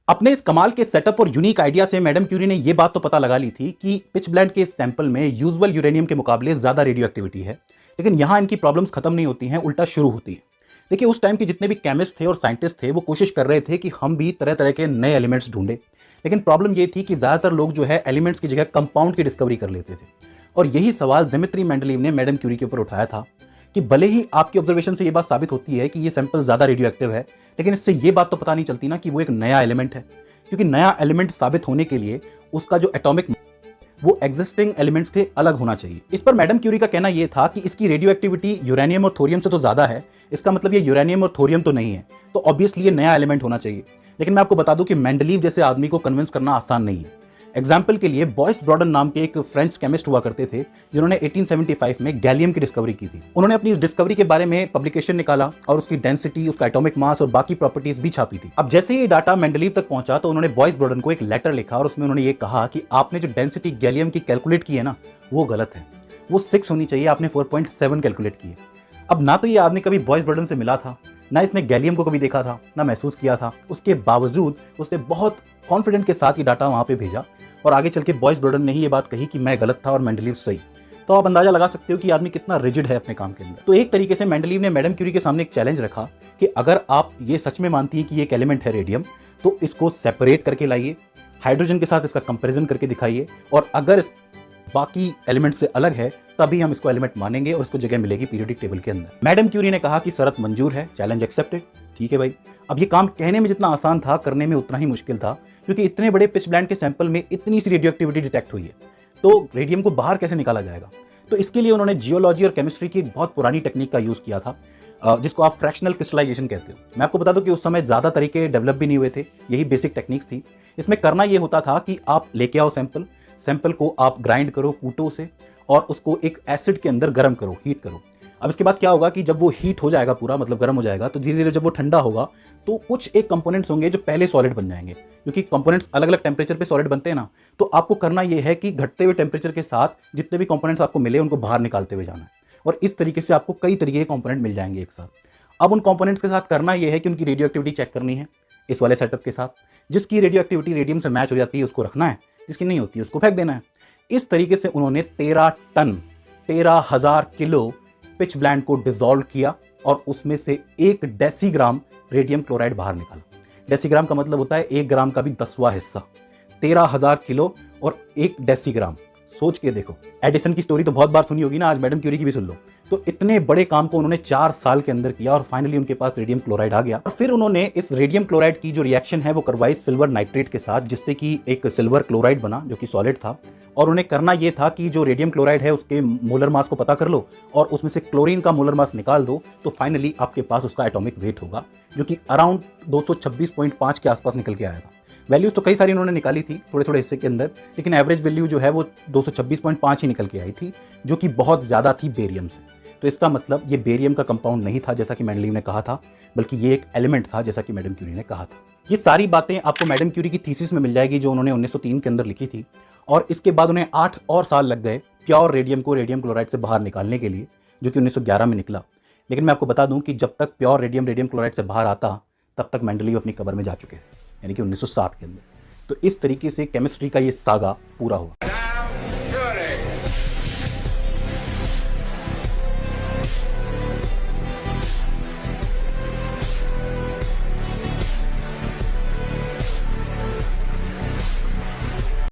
अपने इस कमाल के सेटअप और यूनिक आइडिया से मैडम क्यूरी ने यह बात तो पता लगा ली थी कि पिच ब्लेंड के सैंपल में यूजुअल यूरेनियम के मुकाबले ज्यादा रेडियो एक्टिविटी है। लेकिन यहां इनकी प्रॉब्लम्स खत्म नहीं होती हैं, उल्टा शुरू होती है। देखिए, उस टाइम के जितने भी केमिस्ट थे और साइंटिस्ट थे वो कोशिश कर रहे थे कि हम भी तरह तरह के नए एलिमेंट्स ढूंढे। लेकिन प्रॉब्लम ये थी कि ज्यादातर लोग जो है एलिमेंट्स की जगह कंपाउंड की डिस्कवरी कर लेते थे। और यही सवाल दिमित्री मेंडलीव ने मैडम क्यूरी के ऊपर उठाया था कि भले ही आपकी ऑब्जर्वेशन से ये बात साबित होती है कि ये सैंपल ज्यादा रेडियो एक्टिव है, लेकिन इससे ये बात तो पता नहीं चलती ना कि वो एक नया एलिमेंट है। क्योंकि नया एलिमेंट साबित होने के लिए उसका जो एटॉमिक वो एग्जिस्टिंग एलिमेंट्स से अलग होना चाहिए। इस पर मैडम क्यूरी का कहना यह था कि इसकी रेडियो एक्टिविटी यूरेनियम और थोरियम से तो ज्यादा है, इसका मतलब ये यूरेनियम और थोरियम तो नहीं है, तो ऑब्वियसली ये नया एलिमेंट होना चाहिए। लेकिन मैं आपको बता दूं कि मेंडलीव जैसे आदमी को कन्विंस करना आसान नहीं है। एग्जाम्पल के लिए बॉयस ब्रॉडन नाम के एक फ्रेंच केमिस्ट हुआ करते थे जिन्होंने 1875 में गैलियम की डिस्कवरी की थी। उन्होंने अपनी इस डिस्कवरी के बारे में पब्लिकेशन निकाला और उसकी डेंसिटी, उसका एटॉमिक मास और बाकी प्रॉपर्टीज भी छापी थी। अब जैसे ये डाटा मेंडलीव तक पहुंचा तो उन्होंने बॉयस ब्रॉडन को एक लेटर लिखा और उसमें उन्होंने ये कहा कि आपने जो डेंसिटी गैलियम की कैलकुलेट की है ना, वो गलत है, वो 6 होनी चाहिए, आपने 4.7 कैलकुलेट की है। अब ना तो ये आदमी कभी बॉयस ब्रॉडन से मिला था, ना इसने गैलियम को कभी देखा था, ना महसूस किया था। उसके बावजूद उसने बहुत कॉन्फिडेंट के साथ ये डाटा वहां पे भेजा और आगे चल के बॉयस ब्रॉडन ने ही ये बात कही कि मैं गलत था और मेंडलीव सही। तो आप अंदाजा लगा सकते हो कि आदमी कितना रिजिड है अपने काम के अंदर। तो एक तरीके से मेंडलीव ने मैडम क्यूरी के सामने एक चैलेंज रखा कि अगर आप ये सच में मानती हैं कि ये एक एलिमेंट है रेडियम, तो इसको सेपरेट करके लाइए, हाइड्रोजन के साथ इसका कंपेरिजन करके दिखाइए, और अगर इस बाकी एलिमेंट से अलग है तभी हम इसको एलिमेंट मानेंगे और इसको जगह मिलेगी पीरियोडिक टेबल के अंदर। मैडम क्यूरी ने कहा कि शर्त मंजूर है, चैलेंज एक्सेप्टेड। ठीक है भाई। अब ये काम कहने में जितना आसान था, करने में उतना ही मुश्किल था, क्योंकि इतने बड़े पिच ब्लेंड के सैंपल में इतनी सी रेडियो एक्टिविटी डिटेक्ट हुई है, तो रेडियम को बाहर कैसे निकाला जाएगा। तो इसके लिए उन्होंने जियोलॉजी और केमिस्ट्री की एक बहुत पुरानी टेक्निक का यूज किया था, जिसको आप फ्रैक्शनल क्रिस्टलाइजेशन कहते हो। मैं आपको बता दूं कि उस समय ज्यादा तरीके डेवलप भी नहीं हुए थे, यही बेसिक टेक्निक्स थी। इसमें करना ये होता था कि आप लेके आओ सैंपल को आप ग्राइंड करो कूटो से, और उसको एक एसिड के अंदर गर्म करो, हीट करो। अब इसके बाद क्या होगा कि जब वो हीट हो जाएगा पूरा, मतलब गर्म हो जाएगा, तो धीरे धीरे जब वो ठंडा होगा तो कुछ एक कंपोनेंट्स होंगे जो पहले सॉलिड बन जाएंगे, क्योंकि कंपोनेंट्स अलग अलग टेम्परेचर पे सॉलिड बनते हैं ना। तो आपको करना ये है कि घटते हुए टेम्परेचर के साथ जितने भी कंपोनेंट्स आपको मिले उनको बाहर निकालते हुए जाना है, और इस तरीके से आपको कई तरीके के कंपोनेंट मिल जाएंगे एक साथ। अब उन कंपोनेंट्स के साथ करना ये है कि उनकी रेडियो एक्टिविटी चेक करनी है इस वाले सेटअप के साथ। जिसकी रेडियो एक्टिविटी रेडियम से मैच हो जाती है उसको रखना है, जिसकी नहीं होती है उसको फेंक देना है। इस तरीके से उन्होंने 13 टन 13,000 किलो पिच ब्लेंड को डिसॉल्व किया और उसमें से 1 डेसीग्राम रेडियम क्लोराइड बाहर निकाला। डेसीग्राम का मतलब होता है 1 ग्राम का भी 10वां हिस्सा। 13,000 किलो और 1 डेसीग्राम, सोच के देखो। एडिसन की स्टोरी तो बहुत बार सुनी होगी ना, आज मैडम क्यूरी की भी सुन लो। तो इतने बड़े काम को उन्होंने 4 साल के अंदर किया और फाइनली उनके पास रेडियम क्लोराइड आ गया। और फिर उन्होंने इस रेडियम क्लोराइड की जो रिएक्शन है वो करवाई सिल्वर नाइट्रेट के साथ, जिससे कि एक सिल्वर क्लोराइड बना जो कि सॉलिड था। और उन्हें करना यह था कि जो रेडियम क्लोराइड है उसके मोलर मास को पता कर लो और उसमें से क्लोरीन का मोलर मास निकाल दो, तो फाइनली आपके पास उसका एटॉमिक वेट होगा, जो कि अराउंड 226.5 के आसपास निकल के आया था। वैल्यूज तो कई सारी उन्होंने निकाली थी थोड़े थोड़े हिस्से के अंदर, लेकिन एवरेज वैल्यू जो है वो 226.5 ही निकल के आई थी, जो कि बहुत ज़्यादा थी बेरियम से। तो इसका मतलब ये बेरियम का कंपाउंड नहीं था जैसा कि मेंडलीव ने कहा था, बल्कि ये एक एलिमेंट था जैसा कि मैडम क्यूरी ने कहा था। ये सारी बातें आपको मैडम क्यूरी की थीसिस में मिल जाएगी जो उन्होंने 1903 के अंदर लिखी थी। और इसके बाद उन्हें 8 और साल लग गए प्योर रेडियम को रेडियम क्लोराइड से बाहर निकालने के लिए, जो कि 1911 में निकला। लेकिन मैं आपको बता दूं कि जब तक प्योर रेडियम रेडियम क्लोराइड से बाहर आता तब तक मेंडलीव अपनी कब्र में जा चुके थे, यानी कि 1907 के अंदर। तो इस तरीके से केमिस्ट्री का ये सागा पूरा हुआ।